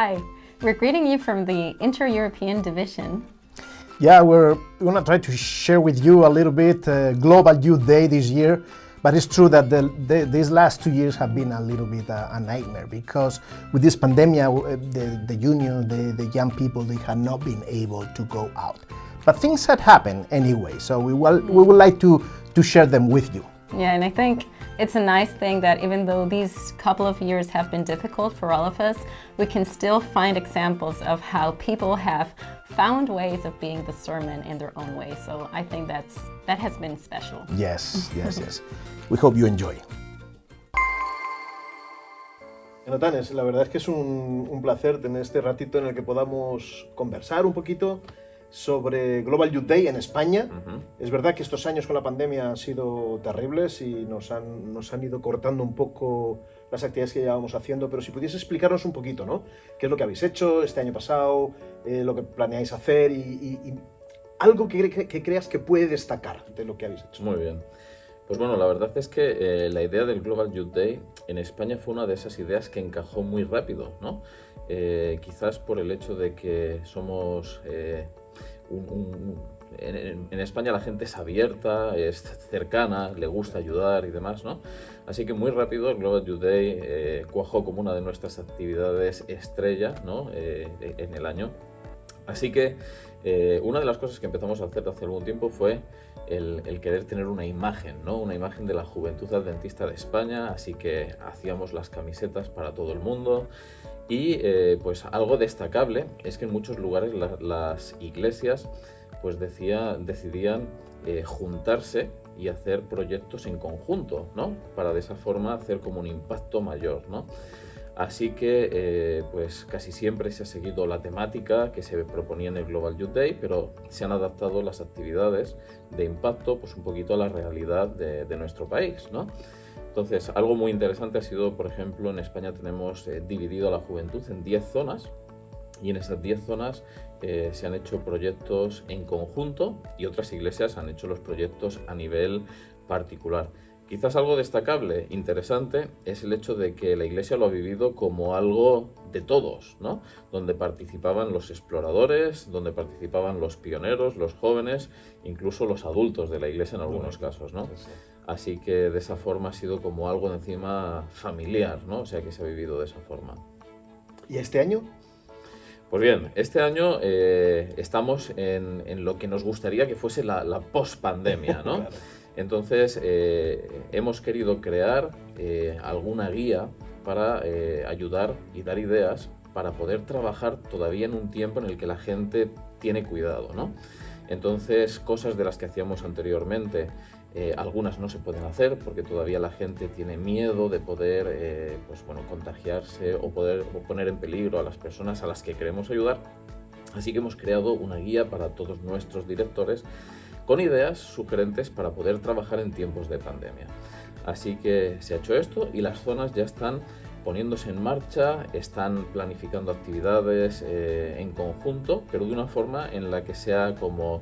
Hi, we're greeting you from the Inter-European Division. Yeah, we're going to try to share with you a little bit Global Youth Day this year, but it's true that these last 2 years have been a little bit a nightmare because with this pandemic, the union, the young people, they have not been able to go out. But things had happened anyway, so we would like to share them with you. Yeah, and I think it's a nice thing that even though these couple of years have been difficult for all of us, we can still find examples of how people have found ways of being the sermon in their own way. So I think that has been special. Yes. We hope you enjoy. Jonathan, la verdad es que es un placer tener este ratito en el que podamos conversar un poquito sobre Global Youth Day en España. Es verdad que estos años con la pandemia han sido terribles y nos han ido cortando un poco las actividades que llevábamos haciendo, pero si pudiese explicarnos un poquito, ¿no? ¿Qué es lo que habéis hecho este año pasado, lo que planeáis hacer y algo que creas que puede destacar de lo que habéis hecho? Muy bien. Pues bueno, la verdad es que la idea del Global Youth Day en España fue una de esas ideas que encajó muy rápido, ¿no? Quizás por el hecho de que somos... En España la gente es abierta, es cercana, le gusta ayudar y demás, ¿no? Así que muy rápido el Global Youth Day cuajó como una de nuestras actividades estrella, ¿no? En el año. Así que una de las cosas que empezamos a hacer hace algún tiempo fue el querer tener una imagen, ¿no? Una imagen de la Juventud Adventista de España, así que hacíamos las camisetas para todo el mundo. Y pues algo destacable es que en muchos lugares las iglesias pues decidían juntarse y hacer proyectos en conjunto, ¿no? Para de esa forma hacer como un impacto mayor, ¿no? Así que pues casi siempre se ha seguido la temática que se proponía en el Global Youth Day, pero se han adaptado las actividades de impacto pues un poquito a la realidad de nuestro país, ¿no? Entonces, algo muy interesante ha sido, por ejemplo, en España tenemos dividido a la juventud en 10 zonas y en esas 10 zonas se han hecho proyectos en conjunto y otras iglesias han hecho los proyectos a nivel particular. Quizás algo destacable, interesante, es el hecho de que la iglesia lo ha vivido como algo de todos, ¿no? Donde participaban los exploradores, donde participaban los pioneros, los jóvenes, incluso los adultos de la iglesia en algunos casos, ¿no? Así que de esa forma ha sido como algo de encima familiar, ¿no? O sea que se ha vivido de esa forma. ¿Y este año? Pues bien, este año estamos en lo que nos gustaría que fuese la post-pandemia, ¿no? Claro. Entonces hemos querido crear alguna guía para ayudar y dar ideas para poder trabajar todavía en un tiempo en el que la gente tiene cuidado, ¿no? Entonces, cosas de las que hacíamos anteriormente, algunas no se pueden hacer porque todavía la gente tiene miedo de poder contagiarse o poner en peligro a las personas a las que queremos ayudar. Así que hemos creado una guía para todos nuestros directores con ideas sugerentes para poder trabajar en tiempos de pandemia. Así que se ha hecho esto y las zonas ya están poniéndose en marcha, están planificando actividades en conjunto, pero de una forma en la que sea como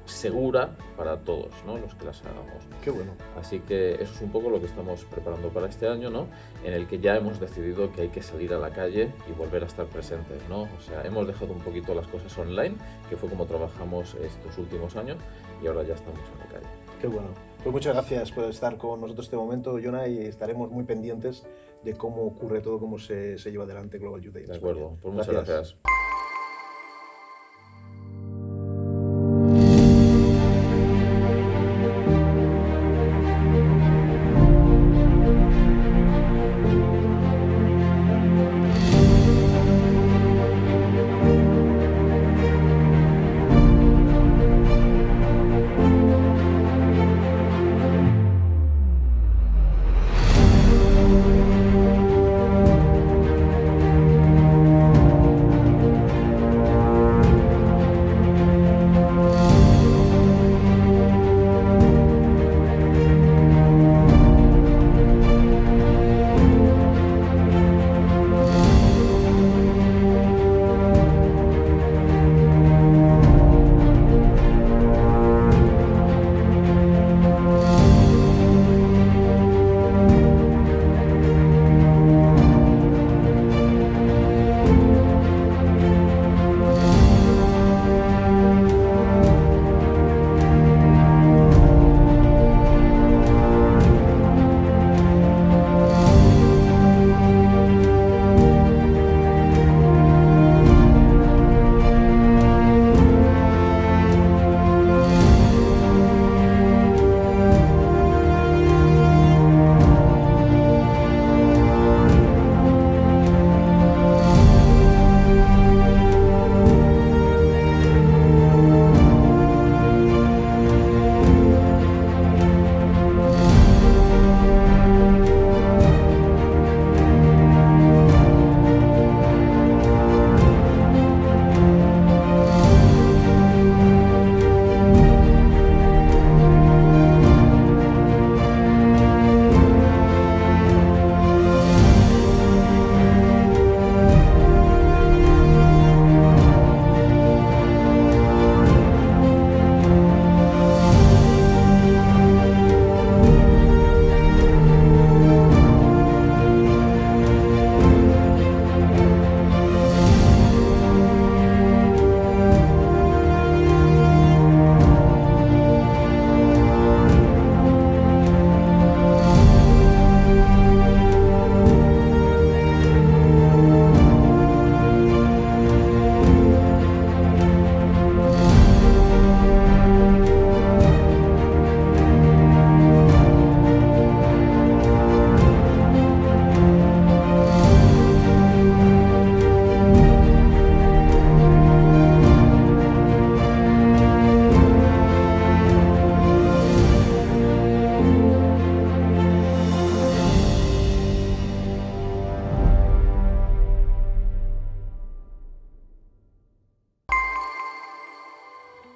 segura para todos, ¿no? Los que las hagamos. Qué bueno. Así que eso es un poco lo que estamos preparando para este año, ¿no? En el que ya hemos decidido que hay que salir a la calle y volver a estar presentes, ¿no? O sea, hemos dejado un poquito las cosas online, que fue como trabajamos estos últimos años, y ahora ya estamos en la calle. Qué bueno. Pues muchas gracias por estar con nosotros este momento, Jonah, y estaremos muy pendientes de cómo ocurre todo, cómo se lleva adelante Global Youth Day. De acuerdo, pues muchas gracias.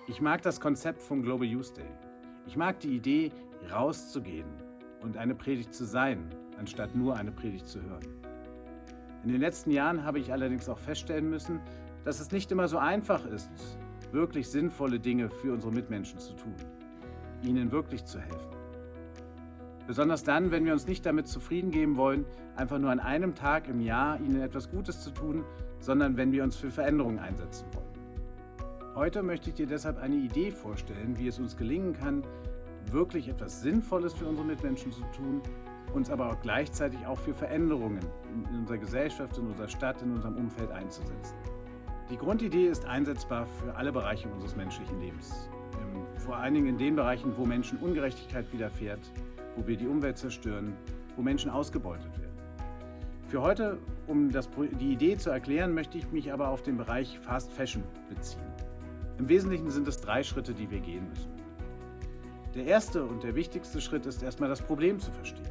Ich mag das Konzept vom Global Youth Day. Ich mag die Idee, rauszugehen und eine Predigt zu sein, anstatt nur eine Predigt zu hören. In den letzten Jahren habe ich allerdings auch feststellen müssen, dass es nicht immer so einfach ist, wirklich sinnvolle Dinge für unsere Mitmenschen zu tun, ihnen wirklich zu helfen. Besonders dann, wenn wir uns nicht damit zufrieden geben wollen, einfach nur an einem Tag im Jahr ihnen etwas Gutes zu tun, sondern wenn wir uns für Veränderungen einsetzen wollen. Heute möchte ich dir deshalb eine Idee vorstellen, wie es uns gelingen kann, wirklich etwas Sinnvolles für unsere Mitmenschen zu tun, uns aber auch gleichzeitig auch für Veränderungen in unserer Gesellschaft, in unserer Stadt, in unserem Umfeld einzusetzen. Die Grundidee ist einsetzbar für alle Bereiche unseres menschlichen Lebens. Vor allen Dingen in den Bereichen, wo Menschen Ungerechtigkeit widerfährt, wo wir die Umwelt zerstören, wo Menschen ausgebeutet werden. Für heute, um die Idee zu erklären, möchte ich mich aber auf den Bereich Fast Fashion beziehen. Im Wesentlichen sind es 3 Schritte, die wir gehen müssen. Der erste und der wichtigste Schritt ist erstmal das Problem zu verstehen.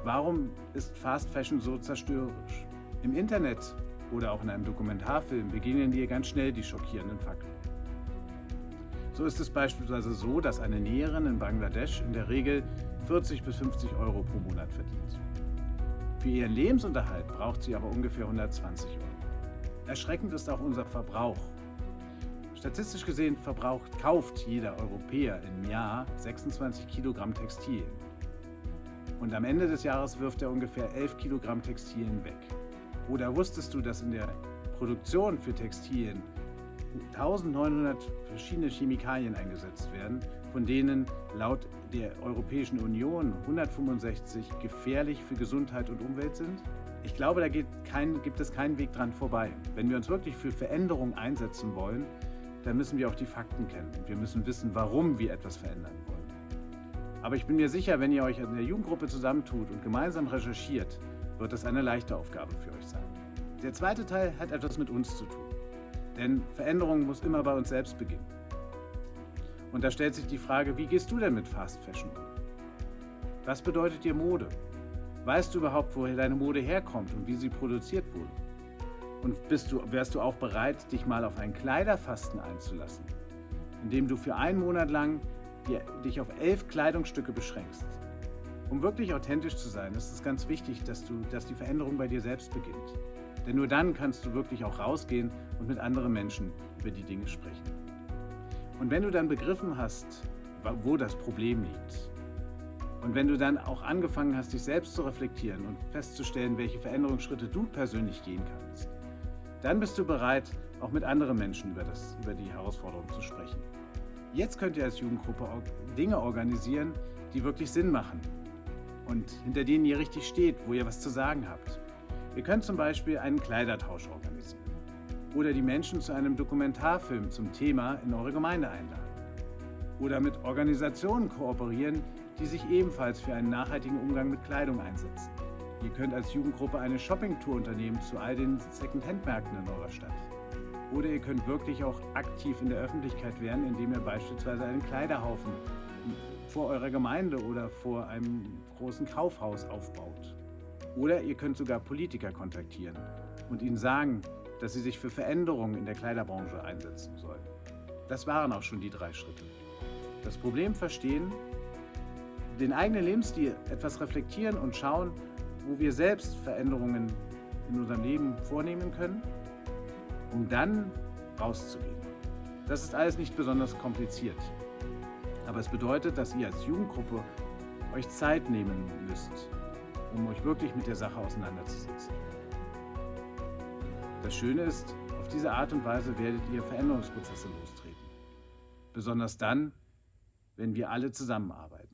Warum ist Fast Fashion so zerstörerisch? Im Internet oder auch in einem Dokumentarfilm begegnen dir ganz schnell die schockierenden Fakten. So ist es beispielsweise so, dass eine Näherin in Bangladesch in der Regel 40 bis 50 Euro pro Monat verdient. Für ihren Lebensunterhalt braucht sie aber ungefähr 120 Euro. Erschreckend ist auch unser Verbrauch. Statistisch gesehen kauft jeder Europäer im Jahr 26 Kilogramm Textilien. Und am Ende des Jahres wirft er ungefähr 11 Kilogramm Textilien weg. Oder wusstest du, dass in der Produktion für Textilien 1900 verschiedene Chemikalien eingesetzt werden, von denen laut der Europäischen Union 165 gefährlich für Gesundheit und Umwelt sind? Ich glaube, da gibt es keinen Weg dran vorbei. Wenn wir uns wirklich für Veränderung einsetzen wollen, dann müssen wir auch die Fakten kennen und wir müssen wissen, warum wir etwas verändern wollen. Aber ich bin mir sicher, wenn ihr euch in der Jugendgruppe zusammentut und gemeinsam recherchiert, wird das eine leichte Aufgabe für euch sein. Der zweite Teil hat etwas mit uns zu tun. Denn Veränderung muss immer bei uns selbst beginnen. Und da stellt sich die Frage, wie gehst du denn mit Fast Fashion um? Was bedeutet dir Mode? Weißt du überhaupt, woher deine Mode herkommt und wie sie produziert wurde? Und wärst du auch bereit, dich mal auf einen Kleiderfasten einzulassen, indem du für einen Monat lang dich auf 11 Kleidungsstücke beschränkst? Um wirklich authentisch zu sein, ist es ganz wichtig, dass die Veränderung bei dir selbst beginnt. Denn nur dann kannst du wirklich auch rausgehen und mit anderen Menschen über die Dinge sprechen. Und wenn du dann begriffen hast, wo das Problem liegt, und wenn du dann auch angefangen hast, dich selbst zu reflektieren und festzustellen, welche Veränderungsschritte du persönlich gehen kannst, dann bist du bereit, auch mit anderen Menschen über die Herausforderung zu sprechen. Jetzt könnt ihr als Jugendgruppe Dinge organisieren, die wirklich Sinn machen und hinter denen ihr richtig steht, wo ihr was zu sagen habt. Ihr könnt zum Beispiel einen Kleidertausch organisieren oder die Menschen zu einem Dokumentarfilm zum Thema in eure Gemeinde einladen oder mit Organisationen kooperieren, die sich ebenfalls für einen nachhaltigen Umgang mit Kleidung einsetzen. Ihr könnt als Jugendgruppe eine Shoppingtour unternehmen zu all den Second-Hand-Märkten in eurer Stadt. Oder ihr könnt wirklich auch aktiv in der Öffentlichkeit werden, indem ihr beispielsweise einen Kleiderhaufen vor eurer Gemeinde oder vor einem großen Kaufhaus aufbaut. Oder ihr könnt sogar Politiker kontaktieren und ihnen sagen, dass sie sich für Veränderungen in der Kleiderbranche einsetzen sollen. Das waren auch schon die 3 Schritte. Das Problem verstehen, den eigenen Lebensstil etwas reflektieren und schauen, wo wir selbst Veränderungen in unserem Leben vornehmen können, um dann rauszugehen. Das ist alles nicht besonders kompliziert. Aber es bedeutet, dass ihr als Jugendgruppe euch Zeit nehmen müsst, um euch wirklich mit der Sache auseinanderzusetzen. Das Schöne ist, auf diese Art und Weise werdet ihr Veränderungsprozesse lostreten. Besonders dann, wenn wir alle zusammenarbeiten.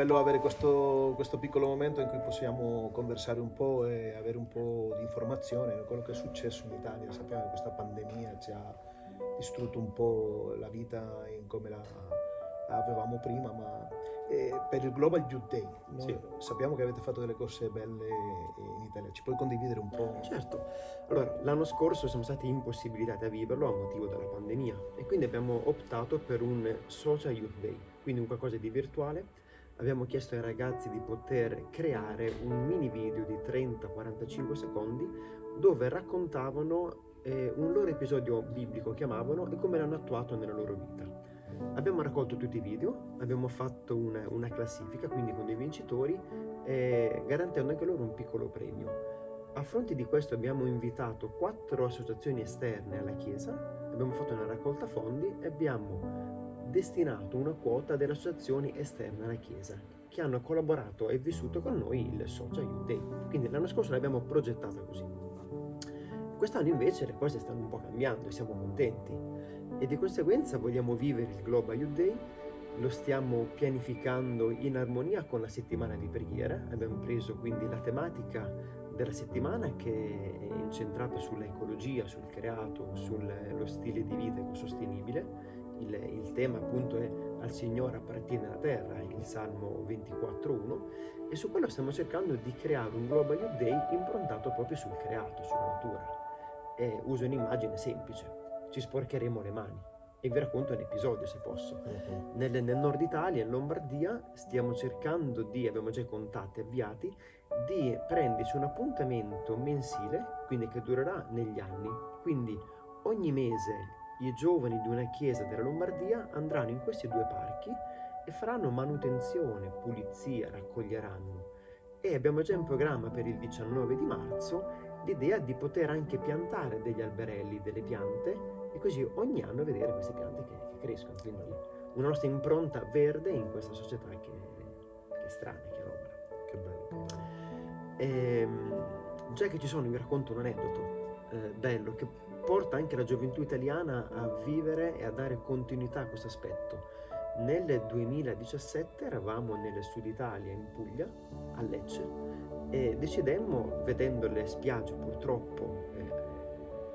bello avere questo piccolo momento in cui possiamo conversare un po' e avere un po' di informazione su quello che è successo in Italia. Sappiamo che questa pandemia ci ha distrutto un po' la vita in come la avevamo prima, ma per il Global Youth Day, no? Sì. Sappiamo che avete fatto delle cose belle in Italia, ci puoi condividere un po'? Certo, allora l'anno scorso siamo stati impossibilitati a viverlo a motivo della pandemia e quindi abbiamo optato per un Social Youth Day, quindi un qualcosa di virtuale. Abbiamo chiesto ai ragazzi di poter creare un mini video di 30-45 secondi dove raccontavano un loro episodio biblico, chiamavano, e come l'hanno attuato nella loro vita. Abbiamo raccolto tutti i video, abbiamo fatto una classifica, quindi con dei vincitori, garantendo anche loro un piccolo premio. A fronte di questo abbiamo invitato 4 associazioni esterne alla Chiesa, abbiamo fatto una raccolta fondi e abbiamo destinato una quota delle associazioni esterne alla Chiesa che hanno collaborato e vissuto con noi il Social Youth Day. Quindi l'anno scorso l'abbiamo progettata così. Quest'anno invece le cose stanno un po' cambiando e siamo contenti e di conseguenza vogliamo vivere il Global Youth Day. Lo stiamo pianificando in armonia con la settimana di preghiera. Abbiamo preso quindi la tematica della settimana che è incentrata sull'ecologia, sul creato, sullo stile di vita ecosostenibile. Il tema appunto è al Signore appartiene la terra, il Salmo 24:1, e su quello stiamo cercando di creare un Global Youth Day improntato proprio sul creato, sulla natura. E uso un'immagine semplice, ci sporcheremo le mani e vi racconto un episodio se posso. Nel nord Italia, in Lombardia, stiamo cercando abbiamo già i contatti avviati, di prenderci un appuntamento mensile, quindi che durerà negli anni. Quindi ogni mese i giovani di una chiesa della Lombardia andranno in questi 2 parchi e faranno manutenzione, pulizia, raccoglieranno. E abbiamo già in programma per il 19 di marzo l'idea di poter anche piantare degli alberelli, delle piante, e così ogni anno vedere queste piante che crescono. Quindi una nostra impronta verde in questa società che è strana, che è anomala. Che bello. Già che ci sono, vi racconto un aneddoto bello che porta anche la gioventù italiana a vivere e a dare continuità a questo aspetto. Nel 2017 eravamo nel sud Italia, in Puglia, a Lecce, e decidemmo, vedendo le spiagge purtroppo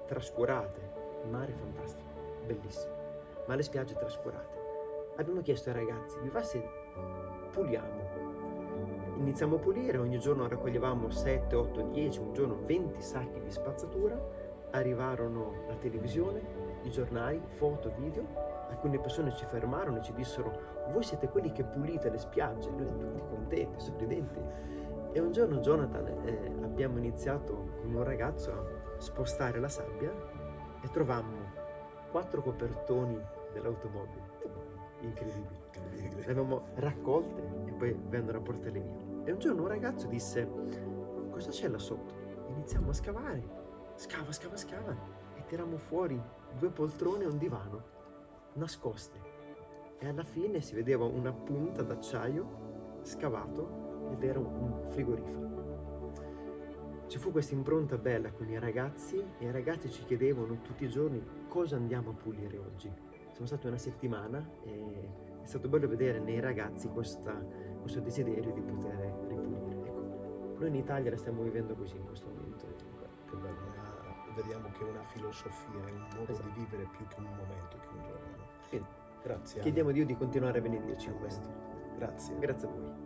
trascurate, mare fantastico, bellissimo, ma le spiagge trascurate, abbiamo chiesto ai ragazzi, vi va se puliamo? Iniziamo a pulire, ogni giorno raccoglievamo 7, 8, 10, un giorno 20 sacchi di spazzatura. Arrivarono la televisione, i giornali, foto, video. Alcune persone ci fermarono e ci dissero: voi siete quelli che pulite le spiagge. Noi tutti contenti, sorridenti. E un giorno, Jonathan, abbiamo iniziato con un ragazzo a spostare la sabbia e trovammo 4 copertoni dell'automobile. Incredibili. Le abbiamo raccolte e poi vennero a portarle via. E un giorno un ragazzo disse: cosa c'è là sotto? Iniziamo a scavare. Scava e tirammo fuori 2 poltrone e un divano nascoste, e alla fine si vedeva una punta d'acciaio scavato ed era un frigorifero. Ci fu questa impronta bella con i ragazzi e i ragazzi ci chiedevano tutti i giorni cosa andiamo a pulire oggi. Siamo stati una settimana e è stato bello vedere nei ragazzi questo desiderio di poter ripulire. Ecco, noi in Italia la stiamo vivendo così in questo momento. Che bello. Vediamo che è una filosofia, è un modo di vivere più che un momento, che un giorno. Quindi, Grazie. chiediamo a Dio di continuare a benedirci in questo. Grazie. Grazie a voi.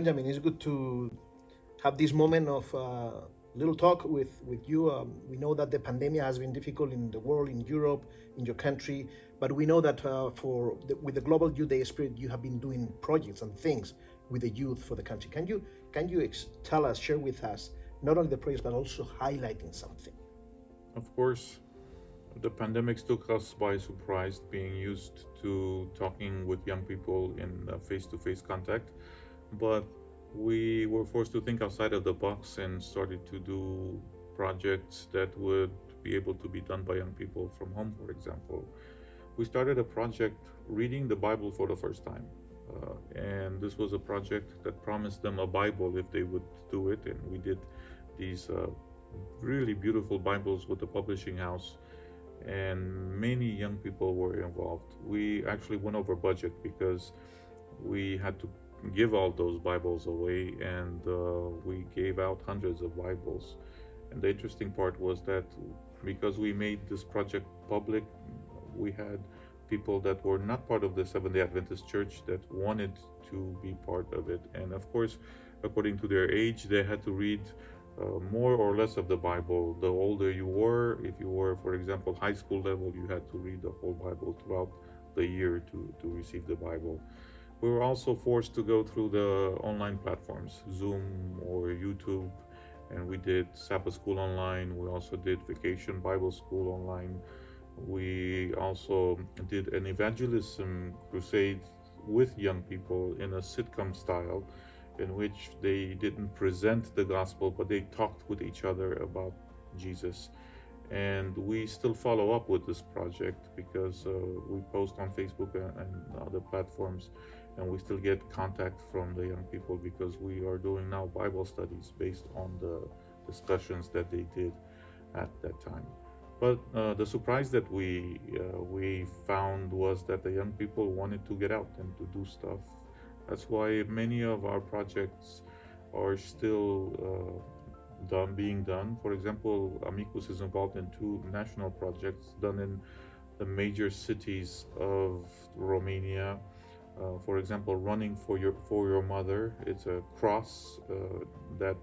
Benjamin, it's good to have this moment of little talk with you. We know that the pandemic has been difficult in the world, in Europe, in your country, but we know that with the Global Youth Day Spirit, you have been doing projects and things with the youth for the country. Can you tell us, share with us, not only the projects, but also highlighting something? Of course, the pandemic took us by surprise, being used to talking with young people in face-to-face contact, but we were forced to think outside of the box and started to do projects that would be able to be done by young people from home, for example. We started a project reading the Bible for the first time. And this was a project that promised them a Bible if they would do it. And we did these really beautiful Bibles with the publishing house. And many young people were involved. We actually went over budget because we had to give all those Bibles away, and we gave out hundreds of Bibles. And the interesting part was that because we made this project public, we had people that were not part of the Seventh-day Adventist Church that wanted to be part of it. And of course, according to their age, they had to read more or less of the Bible. The older you were, if you were, for example, high school level, you had to read the whole Bible throughout the year to receive the Bible. We were also forced to go through the online platforms, Zoom or YouTube, and we did Sabbath school online. We also did Vacation Bible School online. We also did an evangelism crusade with young people in a sitcom style, in which they didn't present the gospel, but they talked with each other about Jesus. And we still follow up with this project because we post on Facebook and other platforms, and we still get contact from the young people because we are doing now Bible studies based on the discussions that they did at that time. But the surprise that we found was that the young people wanted to get out and to do stuff. That's why many of our projects are still being done. For example, Amicus is involved in 2 national projects done in the major cities of Romania. For example, Running for Your Mother. It's a cross that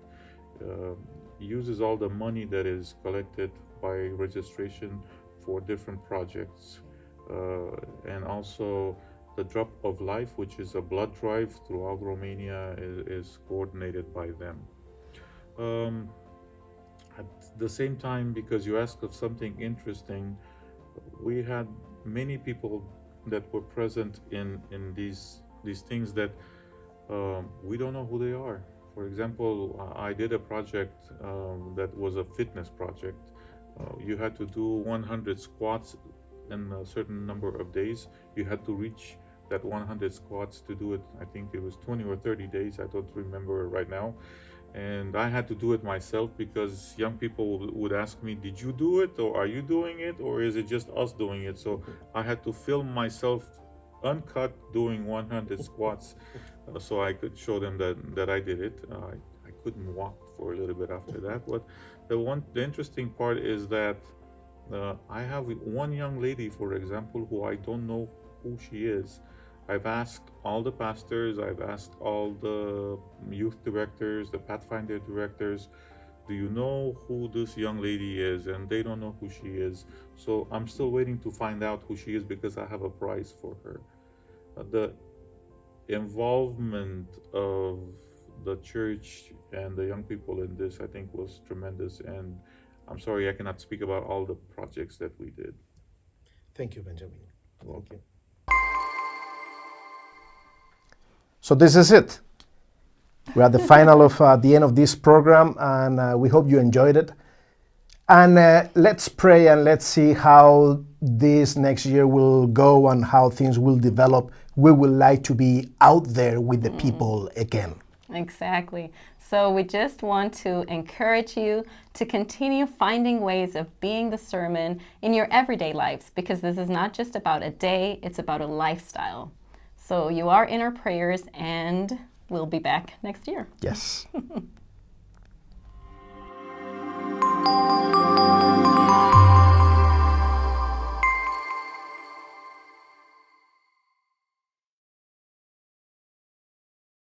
uses all the money that is collected by registration for different projects, and also the Drop of Life, which is a blood drive throughout Romania, is coordinated by them. At the same time, because you asked of something interesting, we had many people that were present in these things that we don't know who they are. For example, I did a project that was a fitness project. You had to do 100 squats in a certain number of days. You had to reach that 100 squats to do it. I think it was 20 or 30 days. I don't remember right now. And I had to do it myself because young people would ask me, did you do it, or are you doing it, or is it just us doing it? So I had to film myself uncut doing 100 squats so I could show them that I did it. I couldn't walk for a little bit after that. But the interesting part is that I have one young lady, for example, who I don't know who she is. I've asked all the pastors, I've asked all the youth directors, the Pathfinder directors, do you know who this young lady is? And they don't know who she is. So I'm still waiting to find out who she is because I have a prize for her. The involvement of the church and the young people in this, I think, was tremendous. And I'm sorry I cannot speak about all the projects that we did. Thank you, Benjamin. Thank you. So this is it. We're at the final of the end of this program, and we hope you enjoyed it. And let's pray and let's see how this next year will go and how things will develop. We would like to be out there with the people again. Exactly. So we just want to encourage you to continue finding ways of being the sermon in your everyday lives, because this is not just about a day, it's about a lifestyle. So you are in our prayers, and we'll be back next year. Yes.